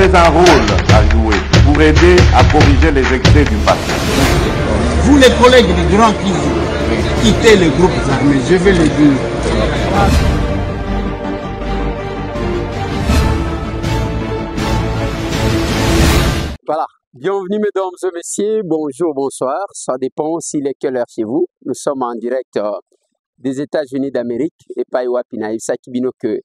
avez un rôle à jouer pour aider à corriger les excès du passé. Vous les collègues du Grand qui quittez les groupes armés, je vais le dire. Voilà, bienvenue mesdames et messieurs, bonjour, bonsoir, ça dépend s'il est quelle heure chez vous. Nous sommes en direct des États-Unis d'Amérique et Paiwa Pinaïsa Kibinoke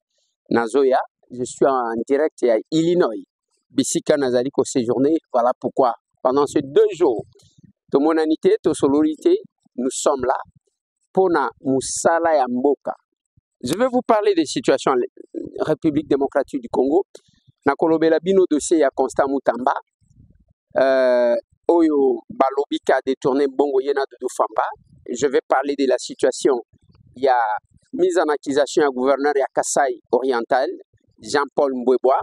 Nazoya. Je suis en direct à Illinois. Bissika Nazaliko séjourné, voilà pourquoi. Pendant ces 2 jours, de monanité, de solorité, nous sommes là pour na Moussala ya Mboka. Je vais vous parler des situations en République démocratique du Congo. Na kolobela bino dossier ya Constant Mutamba. Oyo Balobika a détourné Bongo Yena de Famba. Je vais parler de la situation. Il y a mise en accusation à gouverneur ya Kasai Oriental, Jean-Paul Mbweboa.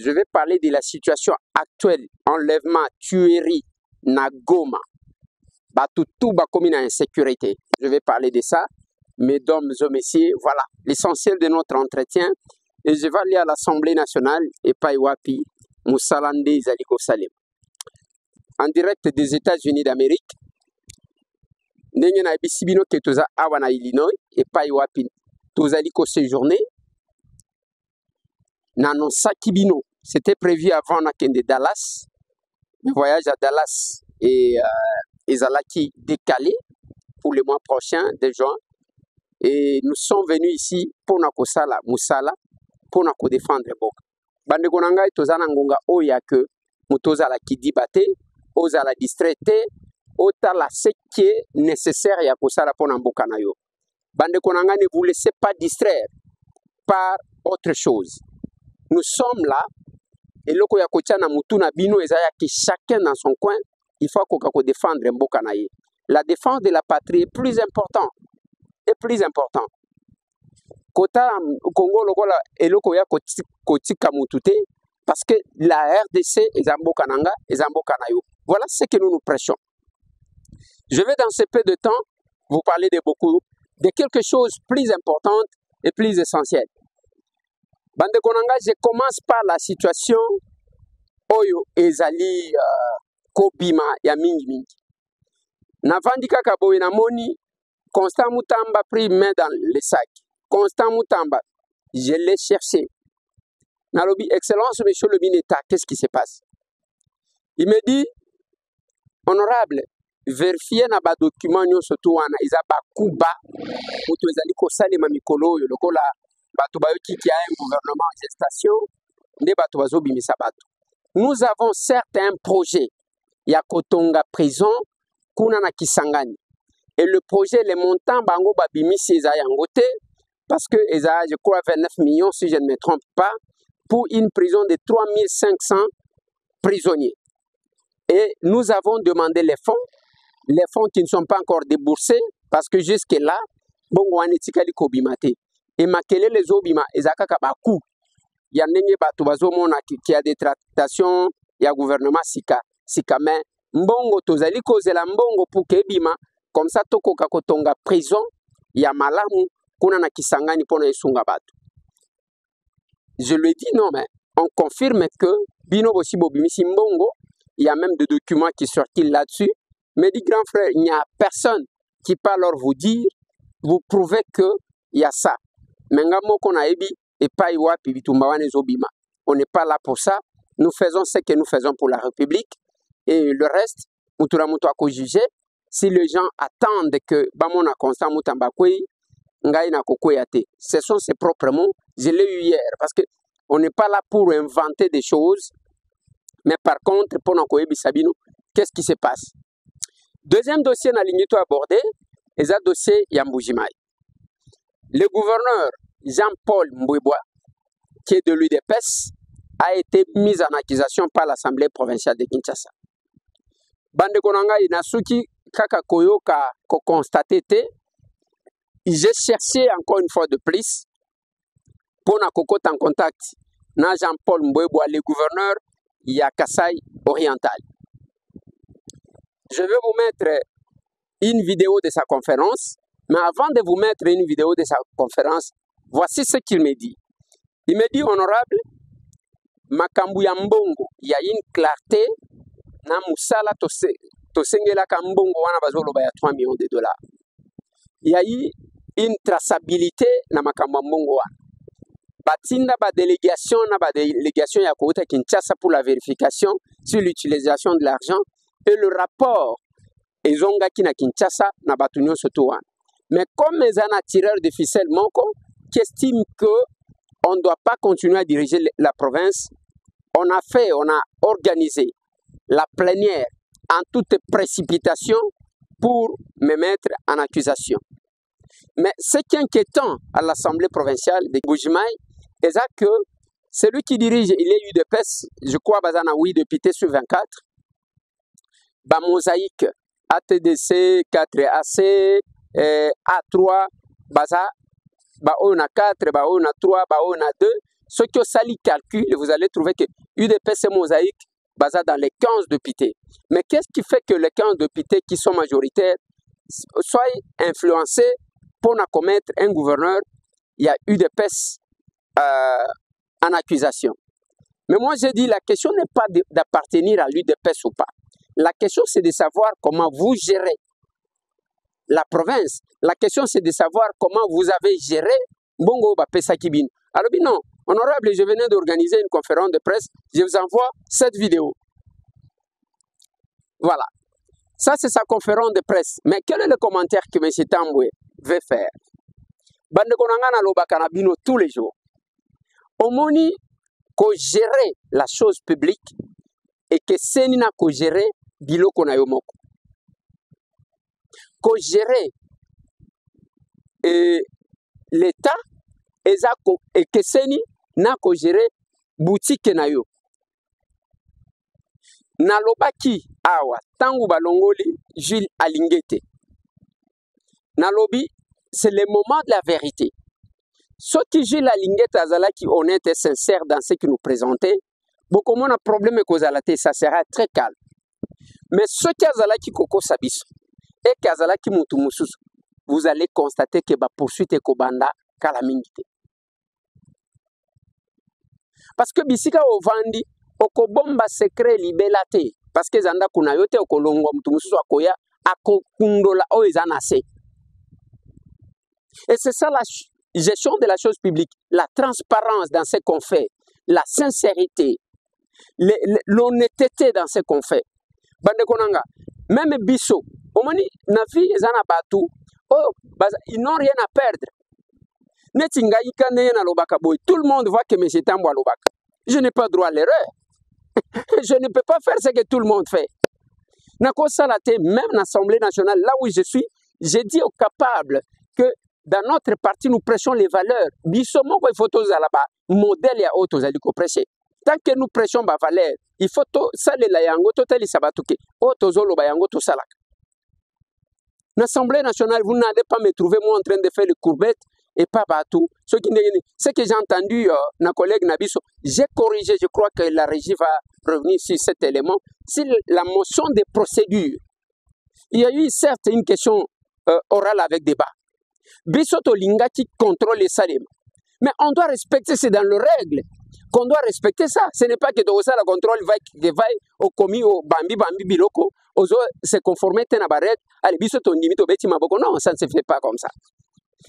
Je vais parler de la situation actuelle, enlèvement, tuerie, na Goma. Batutu bakomi na insécurité. Je vais parler de ça. Mesdames et messieurs, voilà l'essentiel de notre entretien. Et je vais aller à l'Assemblée nationale et Paiwapi, Moussalande Zaliko Salem. En direct des États-Unis d'Amérique, ndenge na bisibino ke toza awa na Illinois et Paiwapi tozaliko séjourner na non sakibino. C'était prévu avant na kende Dallas. Le voyage à Dallas et ezalaki décalé pour le mois prochain de juin. Et nous sommes venus ici pour na kosala musala pour na ko défendre boka. Bande konanga toza na ngonga oya que mutoza la kidibate, oza la distraité, ota la ce qui est nécessaire ya kosala pour na mboka na yo. Bande konanga, ne vous laissez pas distraire par autre chose. Nous sommes là et loko ya kotia na mutu na bino ezaya que chacun dans son coin, il faut ko défendre mboka na ye. La défense de la patrie est plus important. Et plus important. Kota Congo lokola eloko ya kotika mutute parce que la RDC est mboka nanga, est mboka na yo. Voilà ce que nous prêchons. Je vais dans ce peu de temps vous parler de quelque chose de plus important et plus essentiel. Bande konanga, je commence par la situation oyo ezali kobima ya mingi mingi. Navandika kaboye na moni Constant Mutamba pris main dans le sac. Constant Mutamba, je l'ai cherché. Nalobi, Excellence, monsieur le ministre, qu'est-ce qui se passe? Il me dit, honorable, vérifiez na ba document nyo surtout wana iza ba kuba mutu ezali ko salema mikolo yo lokola bato ba yoki ki a un gouvernement en gestation nde bato bazo bimisa bato. Nous avons certains projets ya kotonga prison kuna na Kisangani. Et le projet, les montants, bango babimisi eza yangote, parce que eza, je crois, 29 millions, si je ne me trompe pas, pour une prison de 3500 prisonniers. Et nous avons demandé les fonds qui ne sont pas encore déboursés, parce que jusque-là, bongo anitikali kobimate. Et makele les obima, ezaka kabaku. Ya nenge batu bazomona qui a des tractations, ya gouvernement sika mais mbongo tozali kozela mbongo pour kebima. Comme ça, toko kakotonga prison, ya malamu, kuna na Kisangani pona esunga batu. Je lui dis non, mais on confirme que Bino Boshibo Bimisi Mbongo, il y a même des documents qui sortent là-dessus. Mais dit grand frère, il n'y a personne qui peut alors vous dire, vous prouvez qu'il y a ça. Mengamo Konaebi et Paiwa Pibitumbawane Zobima. On n'est pas là pour ça. Nous faisons ce que nous faisons pour la République. Et le reste, Muturamuto a co-jugé. Si les gens attendent que Bamona Constant Mutamba Kwe, Ngaïna Kokoyate, ce sont ses propres mots, je l'ai eu hier, parce qu'on n'est pas là pour inventer des choses, mais par contre, pour Nakoyebi Sabino, qu'est-ce qui se passe? Deuxième dossier, na ligne abordé, c'est un dossier Yamboujimaï. Le gouverneur Jean-Paul Mbweboa, qui est de l'UDPS, a été mis en accusation par l'Assemblée provinciale de Kinshasa. Bande Konanga Inasuki, Kaka Koyoka, ko constaté, j'ai cherché encore une fois de plus pour na kokot en contact na Jean-Paul Mbweboa, le gouverneur Kasai Oriental. Je vais vous mettre une vidéo de sa conférence, mais avant de vous mettre une vidéo de sa conférence, voici ce qu'il me dit. Il me dit, honorable, makambu ya mbongo ya une clarté na musala tosengela ka mbongo wana bazoloba ya 3 millions de dollars. Il y a eu une traçabilité na makambu mbongo wana. Batinda ba délégation ya kouta Kinshasa pour la vérification sur l'utilisation de l'argent et le rapport ezongaki na Kinshasa na batu nyonso to wana. Mais comme les un tireur de ficelle moko qui estime que on ne doit pas continuer à diriger la province, on a organisé la plénière en toute précipitation pour me mettre en accusation. Mais ce qui est inquiétant à l'Assemblée provinciale de Bujimaï, c'est que celui qui dirige, il est UDPS, je crois, Bazana, oui, député sur 24, bah, mosaïque, ATDC, 4AC, A3, Baza, bah, on a 4, bah, on a 3, bah, on a 2. Ceux qui ont sali calcul, vous allez trouver que UDPS et mosaïque, Baza dans les 15 députés. Mais qu'est-ce qui fait que les 15 députés qui sont majoritaires soient influencés pour commettre un gouverneur? Il y a UDPS en accusation. Mais moi, j'ai dit, la question n'est pas d'appartenir à l'UDPS ou pas. La question, c'est de savoir comment vous gérez la province. La question, c'est de savoir comment vous avez géré Bongo Bapesa Kibin. Alors, non, honorable, je venais d'organiser une conférence de presse. Je vous envoie cette vidéo. Voilà. Ça, c'est sa conférence de presse. Mais quel est le commentaire que M. Tamboué veut faire? Bande Konangana Lobakanabino tous les jours. Omoni ko gérer la chose publique et que senina ko gérer biloko na yomoko. Ko gérer l'État et que seni na ko gérer boutique na yo. Na lobaki awa tangu balongoli Jules Alingete. Na lobi, c'est le moment de la vérité. Ceux qui Jules Alingete azala qui honnête et sincère dans ce qu'il nous présentait, beaucoup moins de problème que Zalate, ça sera très calme. Mais ceux qui azala qui koko sabiso et qui azala qui mutumusus, vous allez constater que ba poursuite et kobanda kalamingite. Parce que bisika ovandi okobomba secret libelate parce que zanda kuna yote okolongwa mutumusus akoya akokundola o ezanase. Et c'est ça la gestion de la chose publique, la transparence dans ce qu'on fait, la sincérité, l'honnêteté dans ce qu'on fait. Bande konanga, même biso, omoni na vie ezana batu, oh, ils n'ont rien à perdre. Netinga ikane na lobaka boy, tout le monde voit que M. Tamboué lobaka. Je n'ai pas droit à l'erreur. Je ne peux pas faire ce que tout le monde fait. Nako salate, même l'Assemblée nationale, là où je suis, j'ai dit aux capables que dans notre parti, nous prêchons les valeurs. Bissomo, il faut tous là-bas, modèle et autres, prêcher. Tant que nous prêchons les valeurs, il faut tout ça, les layango, tout les sabatuke, autres zolo bayango, tout ça là. L'Assemblée nationale, vous n'allez pas me trouver moi en train de faire les courbettes et pas bateau. Ce que j'ai entendu, ma collègue Nabiso, j'ai corrigé, je crois que la régie va revenir sur cet élément, c'est la motion des procédures. Il y a eu certes une question orale avec débat. Bisoto Lingati contrôle les salaires. Mais on doit respecter, c'est dans le règle qu'on doit respecter ça. Ce n'est pas que ça le contrôle va au commis au bambi biloko, aux autres se conformer à la barrette, à bisoto limite au bêti maboko. Non, ça ne se fait pas comme ça.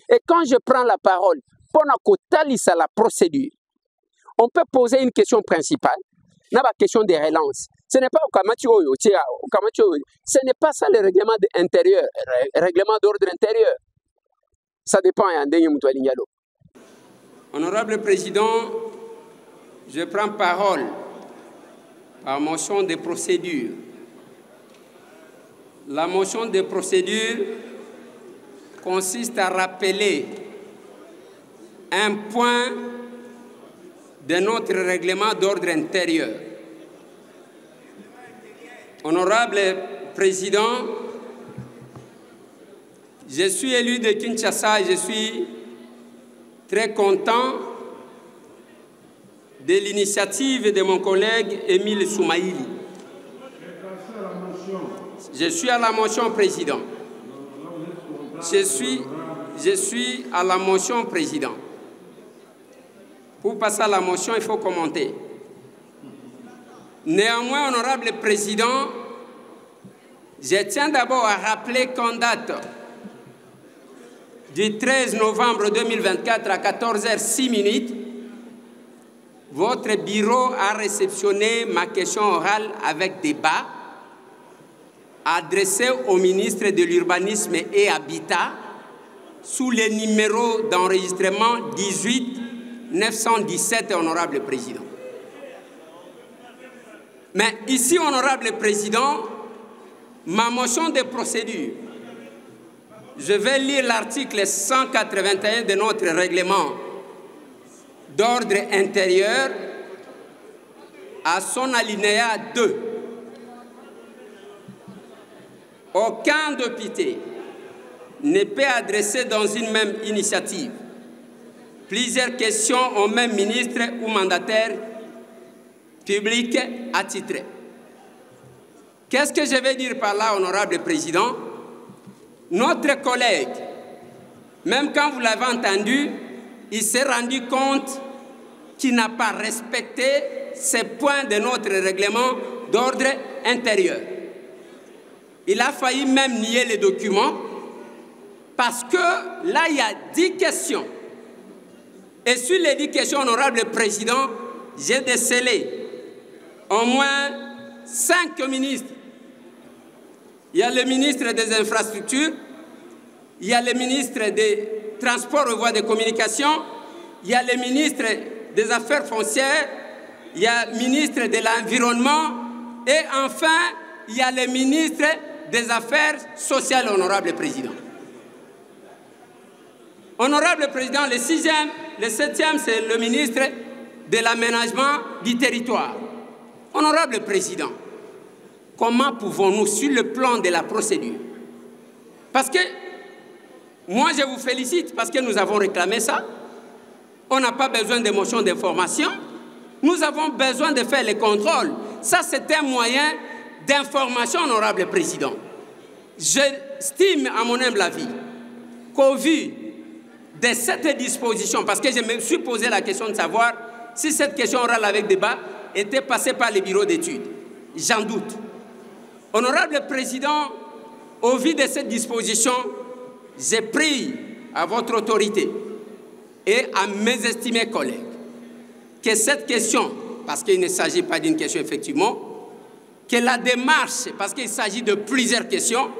Et quand je prends la parole, pour la procédure, on peut poser une question principale, la question des relances. Ce n'est pas au Kamacho, ce n'est pas ça le règlement intérieur, règlement d'ordre intérieur. Ça dépend. Honorable Président, je prends parole par motion de procédure. La motion de procédure consiste à rappeler un point de notre règlement d'ordre intérieur. Honorable Président, je suis élu de Kinshasa et je suis très content de l'initiative de mon collègue Émile Soumaïli. Je suis à la motion, Président. Je suis à la motion, Président. Pour passer à la motion, il faut commenter. Néanmoins, honorable président, je tiens d'abord à rappeler qu'en date du 13 novembre 2024 à 14h06, votre bureau a réceptionné ma question orale avec débat adressée au ministre de l'Urbanisme et Habitat sous le numéro d'enregistrement 18 917, honorable président. Mais ici, honorable président, ma motion de procédure, je vais lire l'article 181 de notre règlement d'ordre intérieur à son alinéa 2. Aucun député ne peut adresser dans une même initiative plusieurs questions au même ministre ou mandataire public attitré. Qu'est-ce que je vais dire par là, honorable président? Notre collègue, même quand vous l'avez entendu, il s'est rendu compte qu'il n'a pas respecté ces points de notre règlement d'ordre intérieur. Il a failli même nier les documents parce que là, il y a 10 questions. Et sur les 10 questions, honorable président, j'ai décelé au moins 5 ministres. Il y a le ministre des Infrastructures, il y a le ministre des Transports et Voies de Communication, il y a le ministre des Affaires foncières, il y a le ministre de l'Environnement et enfin, il y a le ministre des Affaires sociales, honorable président. Honorable président, le 7e, c'est le ministre de l'Aménagement du territoire. Honorable président, comment pouvons-nous, sur le plan de la procédure, parce que moi je vous félicite parce que nous avons réclamé ça, on n'a pas besoin de motion d'information, nous avons besoin de faire les contrôles. Ça c'est un moyen d'information, honorable président. J'estime à mon humble avis qu'au vu de cette disposition, parce que je me suis posé la question de savoir si cette question orale avec débat était passée par les bureaux d'études. J'en doute. Honorable président, au vu de cette disposition, j'ai pris à votre autorité et à mes estimés collègues que cette question, parce qu'il ne s'agit pas d'une question effectivement, que la démarche, parce qu'il s'agit de plusieurs questions,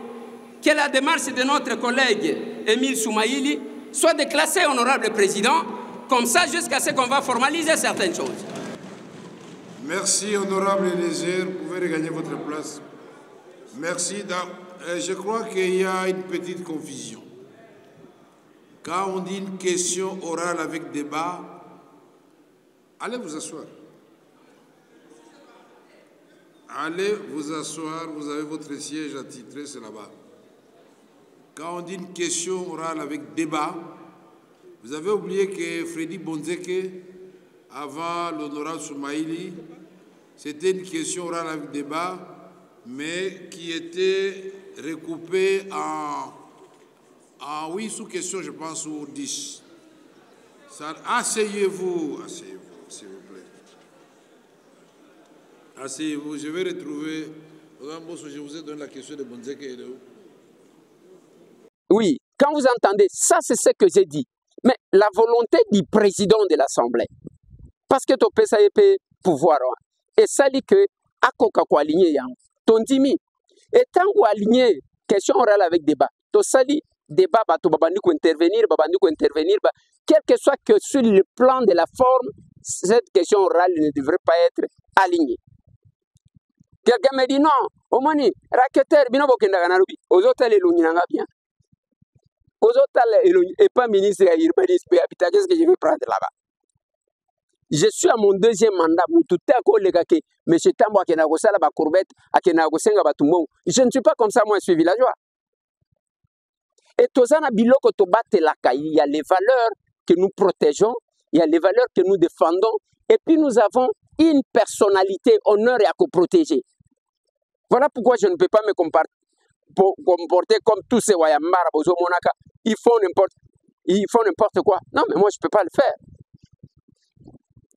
que la démarche de notre collègue Émile Soumaïli soit déclassée, honorable président, comme ça jusqu'à ce qu'on va formaliser certaines choses. Merci, honorable Eliezer. Vous pouvez regagner votre place. Merci. Je crois qu'il y a une petite confusion. Quand on dit une question orale avec débat, allez vous asseoir. Allez vous asseoir, vous avez votre siège attitré, c'est là-bas. Quand on dit une question orale avec débat, vous avez oublié que Freddy Bonzeke, avant l'honorable Soumaïli, c'était une question orale avec débat, mais qui était recoupée en 8 sous-questions, je pense, ou 10. Asseyez-vous, s'il vous plaît. Asseyez-vous, je vais retrouver. Je vous ai donné la question de Bonzeke. Oui, quand vous entendez, ça c'est ce que j'ai dit. Mais la volonté du président de l'Assemblée, parce que tu peux ça pouvoir, et ça dit que à quoi aligné ton dimi, et tant qu'on aligné question orale avec débat, tu sali débat, tu vas intervenir, quel que soit que sur le plan de la forme, cette question orale ne devrait pas être alignée. Quelqu'un me dit non, au moins, raqueteur, bino bokenda ganarubi, aux autres les lunginanga bien. Aux autres, et pas ministre de l'Urbanisme et Habitat, qu'est-ce que je vais prendre là-bas? Je suis à mon 2e mandat. Je ne suis pas comme ça, moi, je suis villageois. Et Tozana Biloko Tobate Laka, il y a les valeurs que nous protégeons, il y a les valeurs que nous défendons, et puis nous avons une personnalité, honneur et à protéger. Voilà pourquoi je ne peux pas me comporter comme tous ces Wayamara, Bozomonaka. Ils font n'importe quoi. Non, mais moi, je ne peux pas le faire.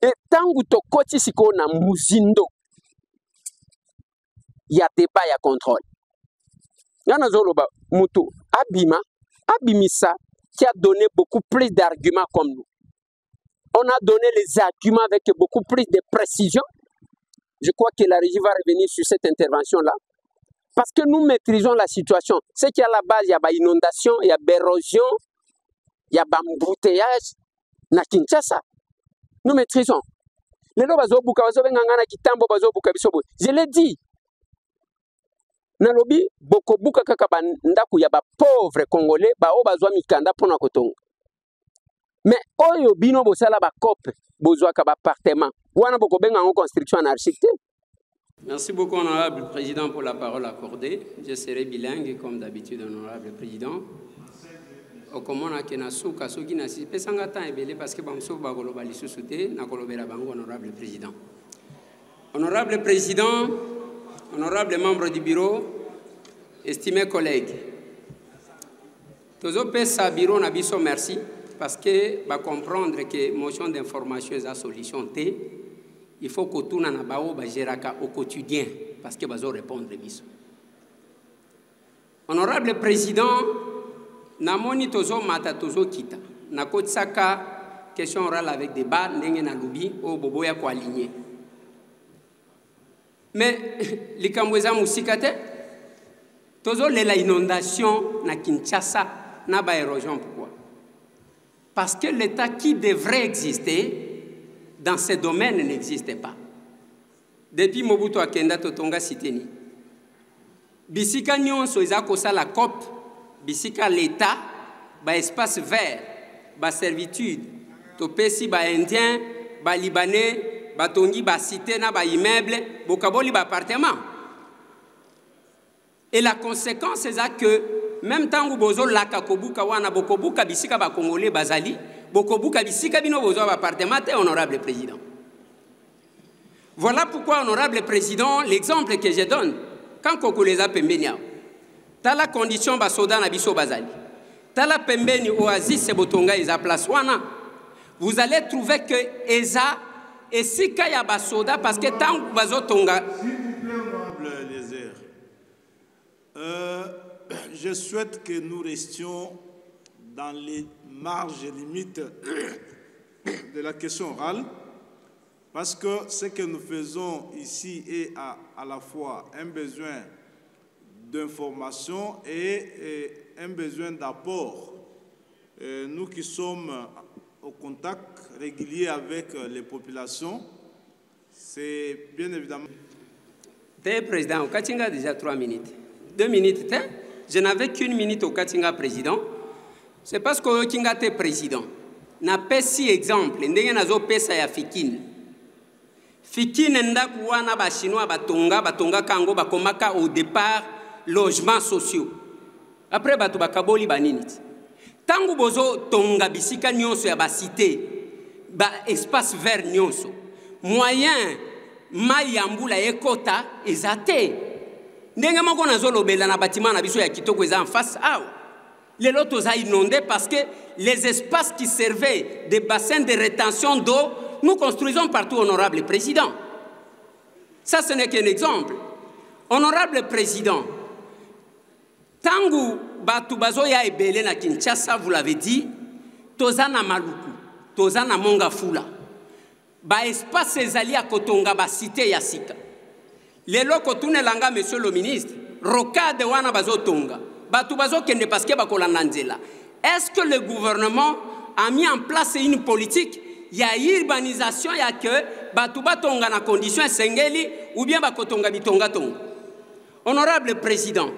Et tant que tu as na muzindo, il y a débat, il y a contrôle. Yana Zoloba, Moutou, Abimissa, qui a donné beaucoup plus d'arguments comme nous. On a donné les arguments avec beaucoup plus de précision. Je crois que la régie va revenir sur cette intervention-là. Parce que nous maîtrisons la situation. C'est qu'à la base, il y a des inondations, il y a des érosions, il y a des embouteillages. Na Kinshasa, nous maîtrisons. Je l'ai dit. Nalobi, boko buka kaka bandaku ya ba pauvre congolais, ba o bazwa mikanda pona kotonga. Mais oyo bino bosala ba cop, bozwa ka ba appartement. Wana boko benga en construction anarchique. Merci beaucoup, honorable président, pour la parole accordée. Je serai bilingue, comme d'habitude, honorable président. Au commande que nasu kasoki nasi pesanga temps ebele parce que bamso ba koloba lisusu te na kolobela bango honorable président. Honorable président, honorable membre du bureau, estimés collègues. Tozo pesa bureau na biso merci parce que ba comprendre que motion d'information est la solution te. Il faut que tout na bao ba geraka au quotidien parce que bazo répondre biso. Honorable président, namoni tozo mata tozo kita na kotsaka question orale avec débat ndenge na lubi o bobo ya ko aligner. Mais likambo eza musika te tozo lela inondation na Kinshasa na ba érosion. Pourquoi? Parce que l'état qui devrait exister dans ces domaines n'existe pas. Depuis Mobutu akenda totonga siteni bisika nyonso eza kosala COP. Bisika l'État, ba espace vert, ba servitude, topesi ba indien, ba libanais, ba tongi ba cité na ba immeuble, bokaboli ba appartement. Et la conséquence c'est que même tant que bozo laka kobuka wana bokobuka bisika ba congolais bazali, bokobuka bisika bino bozo ba appartement te honorable président. Voilà pourquoi honorable président, l'exemple que je donne quand kokoleza pembenia. T'as la condition basoda na biso bazali. T'as la pembeni oasis et botonga eza place wana. Vous allez trouver que eza et si kaya basoda parce que tant bazotonga. S'il vous plaît, honorable Lézer. Je souhaite que nous restions dans les marges et limites de la question orale parce que ce que nous faisons ici est à la fois un besoin d'information et un besoin d'apport. Nous qui sommes au contact régulier avec les populations, c'est bien évidemment... Président, au Katinga déjà 3 minutes. 2 minutes, je n'avais qu'une minute au Katinga président. C'est parce que au Katinga était président. Na pesi exemple, ndenge nazo pesa ya Fikine. Fikine ndaku wana ba chinois batonga kango bakomaka au départ logements sociaux. Après batu bakaboli baniniti. Tangu bozo tonga bisika nyonso ya ba cité, ba espace vert nyonso. Moyen mayambula ekota ezate. Ndenge moko nazolobela na bâtiment na biso ya kitoko eza en face awa. Les lots ont inondé parce que les espaces qui servaient des bassins de rétention d'eau, nous construisons partout, honorable président. Ça, ce n'est qu'un exemple. Honorable président, Tangu batu bazoya ebele na Kinshasa, vous l'avez dit, tozana maluku, tozana monga fula. Ba espace ezali a kotonga ba cité ya sika. Lelo kotune langa monsieur le ministre, rocade wana bazotonga. Batu bazokende parce que bakolanda nzela. Est-ce que le gouvernement a mis en place une politique? Il y a urbanisation, il y a que batu batonga na condition sengeli ou bien bakotonga bitonga tonga. Honorable président,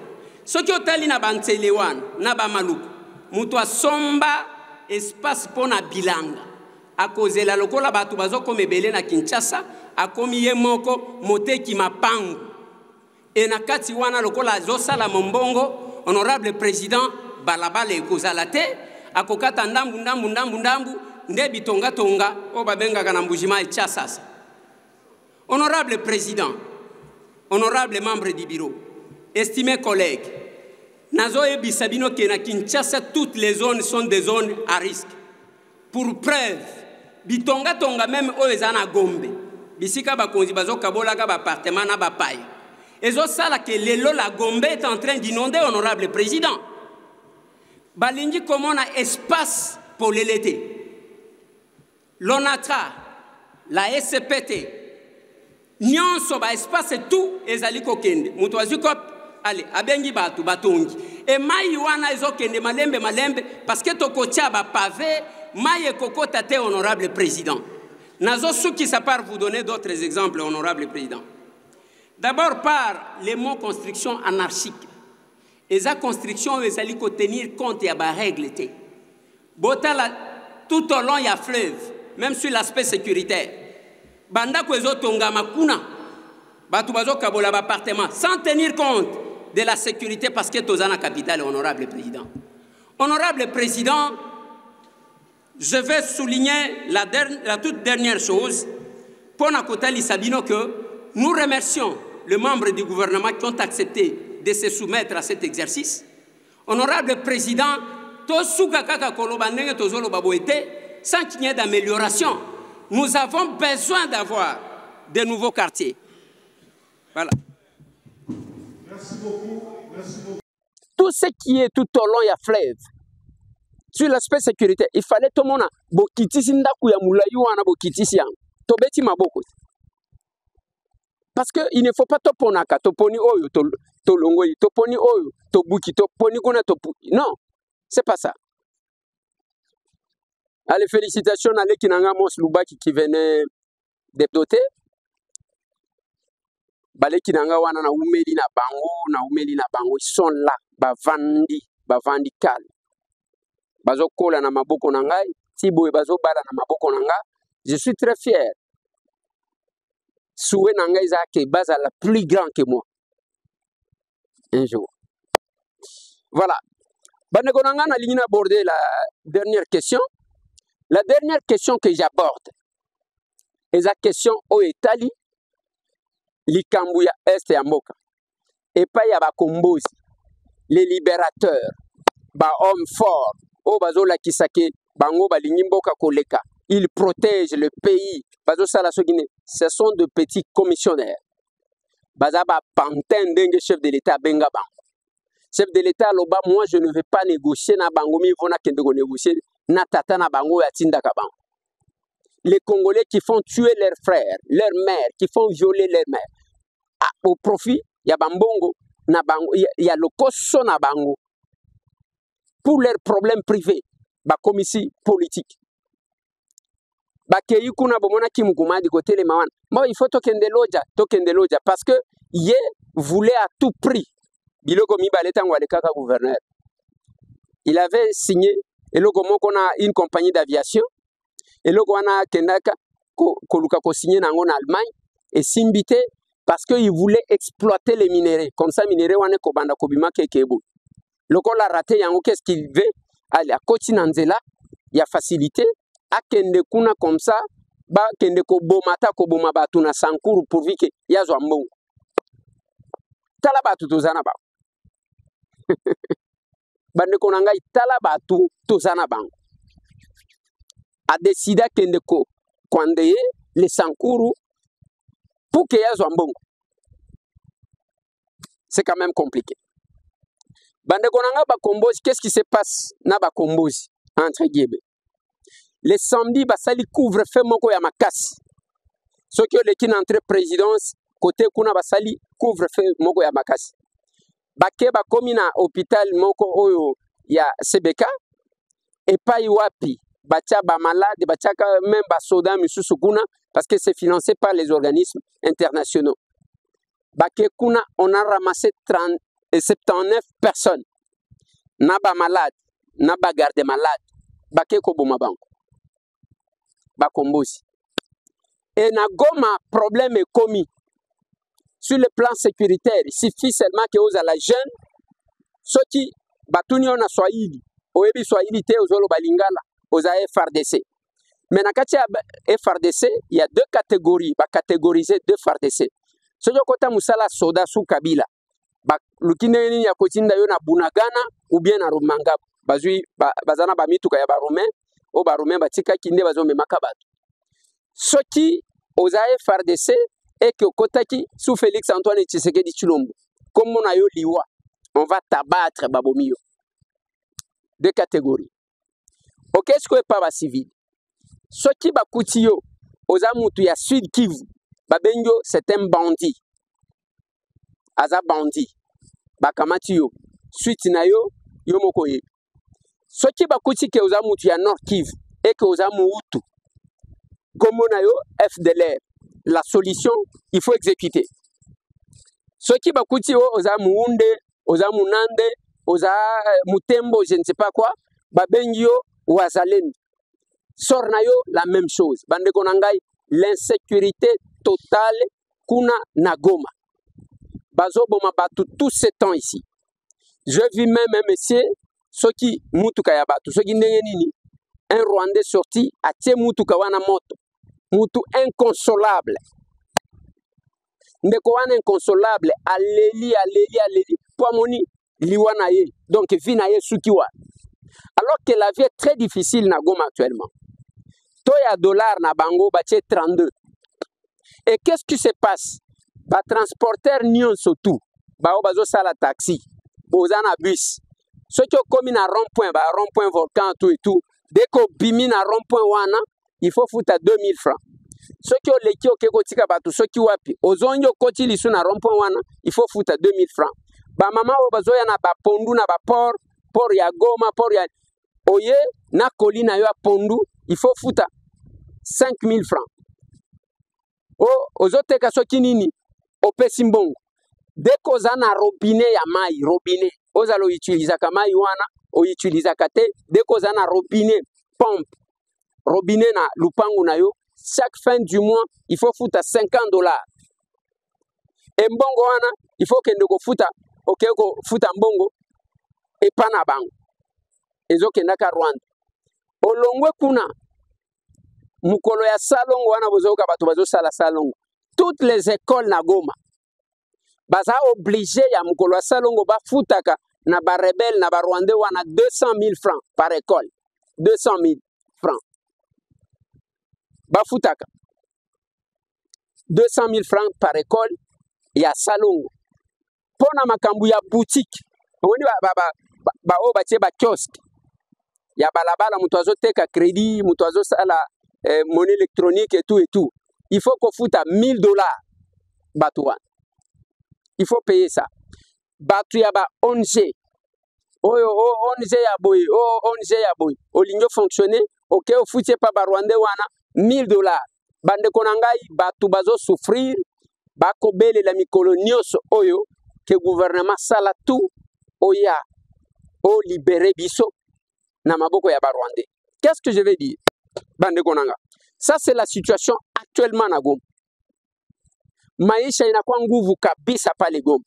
ce qui est na bantelewan na ba maluku, muto somba espace pona bilanga. A cause la lokola batu bazoko mebele na Kinshasa, a komi ye moko moteki mapangu. Et na kati wana lokola zosala mombongo, honorable président, balabale ekozala te, akokata ndambu, ndebi tonga tonga, o babenga kana mbujima e tchasasa. Honorable président, honorable membre du bureau, estimés collègues, Nazoe Bisabino ke na Kinshasa, toutes les zones sont des zones à risque. Pour preuve, bitonga tonga même oezana gombe. Bisika bakonzi bazo kabola ka ba appartement na ba paille. ezosala que lelo la Gombe est en train d'inonder, honorable président. Balingi komona espace pour l'été. L'ONATRA, la SPT, nyonso ba espace tout ezali kokende. Mutu azikop, allez, abengi batu batongi. Et mai wana ezokende malembe parce que tokotia ba pavé, mai ekokota te, honorable président. Nazo souki ça part vous donner d'autres exemples, honorable président. D'abord par les mots construction anarchique. Et sa construction, ils allaient tenir compte de la règle. Tout au long, il y a fleuve, même sur l'aspect sécuritaire. Banda kwezo tonga makuna, batu bazo kabola appartement, sans tenir compte de la sécurité parce que tozana capitale, honorable président. Honorable président, je vais souligner la toute dernière chose pour Nakotali Sabino que nous remercions les membres du gouvernement qui ont accepté de se soumettre à cet exercice. Honorable président, sans qu'il y ait d'amélioration, nous avons besoin d'avoir de nouveaux quartiers. Voilà. Merci beaucoup. Merci beaucoup. Tout ce qui est tout au long, il y a fleuve. Sur l'aspect sécurité, il fallait tout le monde bokitisi ndaku ya mulayu wana bokitisi yang. Tobeti maboko. Parce qu'il ne faut pas toponaka, toponi oyo, tolongoli, toponi oyo, tobuki, toponi kuna topuki. Non, c'est pas ça. Allez, félicitations à l'Ekinanga Mos Lubaki qui venait de doter. Balekinanga wana na umeli na bango, ils sont là, bavandi kal. Bazo kola na maboko na ngai, tibo e bazo bala na maboko na nga. Je suis très fier. Souhait Nangaïza qui base à la plus grande que moi. Un jour. Voilà. Banegonanga n'a ligne abordé la dernière question. La dernière question que j'aborde est la question au Italie, Likambuya Est et Amoka. Et pas yaba Kombozi, les libérateurs, ba hommes forts, au bazola kisake, bango balinimboka koleka. Ils protègent le pays. Ce sont de petits commissionnaires. Bazaba Pantin dengue chef de l'État Bengaban. Chef de l'État loba, moi je ne vais pas négocier na bangomi vona kendo négocier na tata na bango ya tinda kaban. Les Congolais qui font tuer leurs frères, leurs mères, qui font violer leurs mères. Ah, au profit, il y a bambongo na bango, il y a le kosso na bango. Pour leurs problèmes privés, ba commissie politique. Bakeyi kuna bomona kimukuma di côté les maman. Moi il faut tokende loja parce que ye voulait à tout prix. Biloko mi baleta ngwale kaka gouverneur. Il avait signé et logo moko na une compagnie d'aviation et logo wana kendaka koluka ko signé nango na Allemagne et simbité parce que il voulait exploiter les minéraux. Comme ça minéraux wana ko banda ko bima kekebo. Loko la raté yango qu'est-ce qu'il veut? Aller à Kotinanzela, il y a facilité. Akende kuna comme ça, ba kende ko bomata ko boma batu na sankuru pourvu que yazo mbongo. Tala batu tozana ba. Bande ko nanga tala batu tozana bango. A décidé kende ko kwandeye les sankuru pour que yazo mbongo. C'est quand même compliqué. Bande ko nanga ba kombozi, qu'est-ce qui se passe na ba kombozi entre guillemets? Les samedis, basali couvre-feu moko ya makasi. Ceux qui ont l'équipe entre présidence, côté kuna basali couvre-feu moko ya makasi. Bake ba komi na hôpital moko oyo ya Sebeka et pas iwapi. Bacha ba malade, bacha même ba soda misusu kuna parce que c'est financé par les organismes internationaux. Bake kuna on a ramassé 79 personnes. Na ba malade, na ba garde malade. Bake ko boma bango. Bakombosi. Et na Goma, problème est commis. Sur le plan sécuritaire, il suffit seulement que vous avez la jeune, ceux qui batuni on a Swahili, oebi Swahili te ozolo balingala, oza FRDC. Mais na kati ya FRDC, il y a deux catégories, ba catégoriser deux FRDC. Ceux qui kota musala soda sous Kabila, ba lukine ni ya kotinda yo na Bunagana ou bien na Rumanga, bazui bazana ba mituka ya ba Romain. O baroumen batika kinde bazo memaka bato. Soki oza FRDC et que Kotaki sous Félix Antoine Tshisekedi Tshilombo comme on a eu liwa on va t'abattre babomio. Deux catégories. Ok, ce que pas civil. Ce qui va coûter aux amutu ya Sud Kivu, babengo c'est un bandit. Aza bandit. Bakamati yo. Suite na yo moko ye. Ce qui va coûter que aux amutu ya Nord Kivu et que aux amutu comme on a eu FDLR. La solution, il faut exécuter. Ce qui va coûter aux amuunde, aux amunande, aux mutembo, je ne sais pas quoi, babengio ou azalen. Sornayo, la même chose. Bande konangai, l'insécurité totale, kuna nagoma. Bazo boma batu tout ce temps ici. Je vis même un monsieur, ce qui mutuka ya batu, ce qui n'est nini, un Rwandais sorti, a tie mutuka wana moto. Mutu inconsolable. Ndeko wana inconsolable, aleli. Pour moni, liwana ye. Donc, vina ye sukiwa. Alors que la vie est très difficile na Goma actuellement. Toya dollar na bango, bache 32. Et qu'est-ce qui se passe? Ba transporteur nyon surtout. Ba obazo sala taxi. Ozana bus. Ceux qui ont commis na rond-point, ba rond-point volcan, tout et tout. Dès qu'on bimi na rond-point wana, il faut foutre à 2000 francs. Ceux qui ont l'équipe au Kekotika Batu, ceux qui ont appuyé, aux onyo koti lisu na rond-point wana, il faut foutre à 2000 francs. Ba mama obazoya na ba pondu na ba port ya Goma, port ya oye, na kolina yo pondu, il faut foutre à 5000 francs. Oh, ozoteka soki nini, opesi mbongo. Dès qu'on a na robinet ya mai, robinet, ozalo utiliser ka mai wana, o utiliser ka te, dès qu'on a na robinet, pompe, robinet na lupangu na yo, chaque fin du mois, il faut foutre à $50. Et mbongo wana, il faut que ndeko futa, ok, ko futa mbongo, et pas na bango. Ezo kendaka Rwanda. Olongwe kuna, mukolo ya salongo wana bozoka bato bazo sala salongo. Toutes les écoles na Goma, baza obligé ya mukolo ya salongo ba futaka na ba rebelle na ba Rwandais wana 200 000 francs par école. 200 000 francs. Bafutaka 200 000 francs par école ya salongo. Pona makambu ya boutique. Oni ba o batie ba kiosque. Ya balabala mutu azoteka crédit, mutu azosala monnaie électronique et tout. Il faut qu'on foute à $1000 batouan. Il faut payer ça. Batu ya ba ONG. ONG ya boy, ONG ya boy. Olingo fonctionner, OK, au foutier pas ba Rwandais wana $1000. Bande konangai batu bazo souffrir, bako bele la mikolo nyonso oyo que gouvernement sala tout oya o libérer biso na maboko ya ba Rwandais. Qu'est-ce que je vais dire? Bande konanga. Ça c'est la situation actuellement na Goma. Maisha inakuwa nguvu kabisa pale Goma.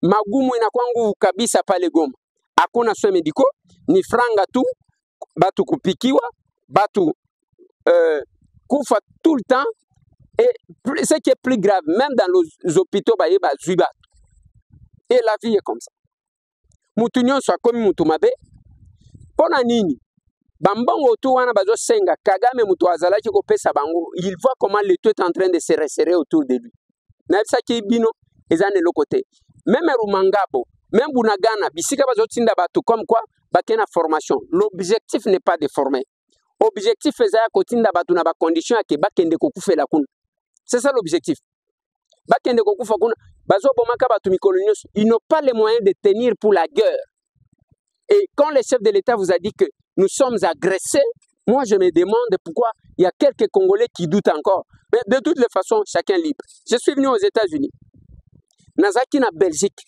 Magumu inakuwa nguvu kabisa pale Goma. Hakuna soins médicaux, ni franga tu, batu kupikiwa, batu kufa tout le temps. Et ce qui est plus grave, même dans les hôpitaux, et la vie est comme ça. Mutunyon soit comme mutumabe. Pona nini? Bambongo tu wana bazo senga Kagame mutu azalaki ko pesa bango. Il voit comment le tout est en train de se resserrer autour de lui. Na bisa ki bino ezane le côté. Même Rumangabo, même Bunagana, bisika bazo tinda batu comme quoi bakena formation. L'objectif n'est pas de former. Objectif est à kotinda batu na ba condition ke bakende ko kufela kuna. C'est ça l'objectif. Bakende ko kufa kuna bazo bomaka batu mikolo nyonso. Ils n'ont pas les moyens de tenir pour la guerre. Et quand le chef de l'État vous a dit que nous sommes agressés, moi je me demande pourquoi il y a quelques Congolais qui doutent encore. Mais de toutes les façons, chacun libre. Je suis venu aux États-Unis. Nazaki na Belgique.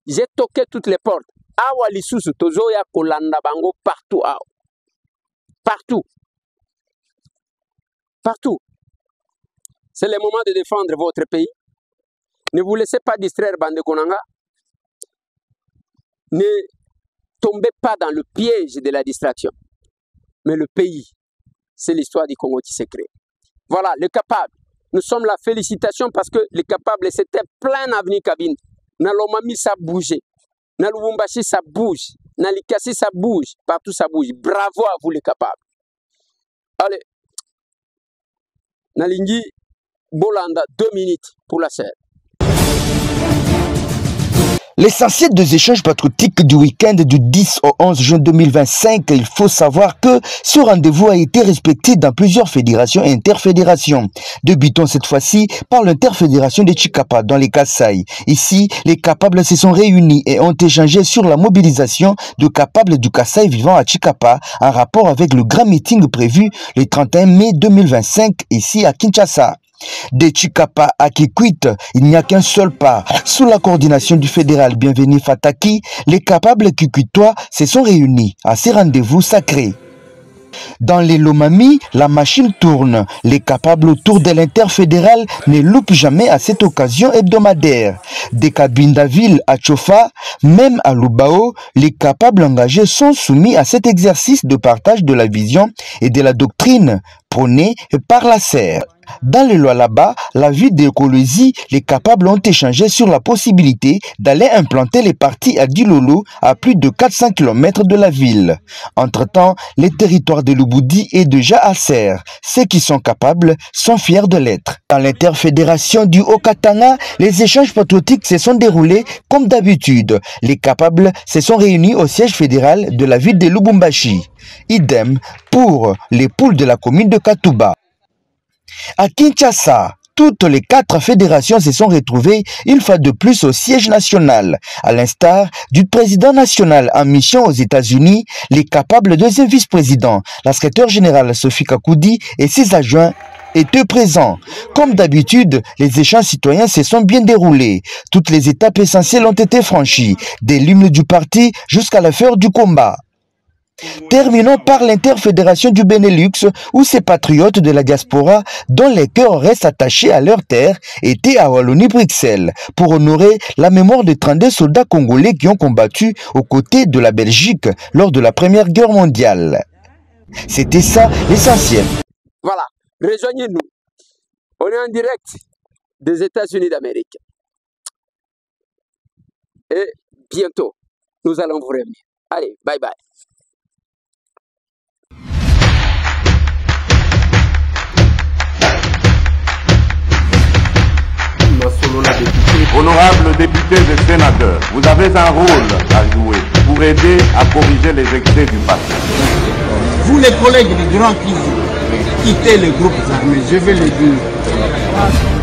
J'ai toqué toutes les portes. Awa lisusu tozoya kolanda bango partout. Partout. Partout. C'est le moment de défendre votre pays. Ne vous laissez pas distraire, Bande Konanga. Ne tombez pas dans le piège de la distraction. Mais le pays, c'est l'histoire du Congo qui s'est créé. Voilà, le capable. Nous sommes la félicitation parce que le capable, c'était plein avenir cabine. Dans l'Omami, ça bougeait. Dans l'Ubumbashi, ça bouge. Dans l'Ikasi, ça bouge. Partout, ça bouge. Bravo à vous, les capables. Allez. Nalingi, Bolanda, 2 minutes pour la serre. L'essentiel des échanges patriotiques du week-end du 10 au 11 juin 2025, il faut savoir que ce rendez-vous a été respecté dans plusieurs fédérations et interfédérations. Débutons cette fois-ci par l'interfédération de Chikapa dans les Kasaï. Ici, les capables se sont réunis et ont échangé sur la mobilisation de capables du Kasaï vivant à Chikapa en rapport avec le grand meeting prévu le 31 mai 2025 ici à Kinshasa. De Chikapa à Kikwit, il n'y a qu'un seul pas. Sous la coordination du fédéral Bienvenu Fataki, les capables kikwitois se sont réunis à ces rendez-vous sacrés. Dans les Lomami, la machine tourne. Les capables autour de l'interfédéral ne loupent jamais à cette occasion hebdomadaire. Des Kabindaville à Chofa, même à Lubao, les capables engagés sont soumis à cet exercice de partage de la vision et de la doctrine prônée par la serre. Dans le Lualaba, la ville d'Ekolosi, les capables ont échangé sur la possibilité d'aller implanter les partis à Dilolo, à plus de 400 km de la ville. Entre-temps, le territoire de Lubudi est déjà à serre. Ceux qui sont capables sont fiers de l'être. Dans l'interfédération du Haut-Katanga, les échanges patriotiques se sont déroulés comme d'habitude. Les capables se sont réunis au siège fédéral de la ville de Lubumbashi. Idem pour les poules de la commune de Katuba. À Kinshasa, toutes les 4 fédérations se sont retrouvées une fois de plus au siège national. À l'instar du président national en mission aux États-Unis, les capables deuxième vice-président, la secrétaire générale Sophie Kakoudi et ses adjoints étaient présents. Comme d'habitude, les échanges citoyens se sont bien déroulés. Toutes les étapes essentielles ont été franchies, des l'hymne du parti jusqu'à la fin du combat. Terminons par l'interfédération du Benelux où ces patriotes de la diaspora dont les cœurs restent attachés à leur terre étaient à Wallonie-Bruxelles pour honorer la mémoire de 32 soldats congolais qui ont combattu aux côtés de la Belgique lors de la Première Guerre mondiale. C'était ça l'essentiel. Voilà, rejoignez-nous. On est en direct des États-Unis d'Amérique. Et bientôt, nous allons vous revenir. Allez, bye bye. Honorables députés et sénateurs, vous avez un rôle à jouer pour aider à corriger les excès du passé. Vous les collègues des grands qui quittaient les groupes armés, je vais le dire.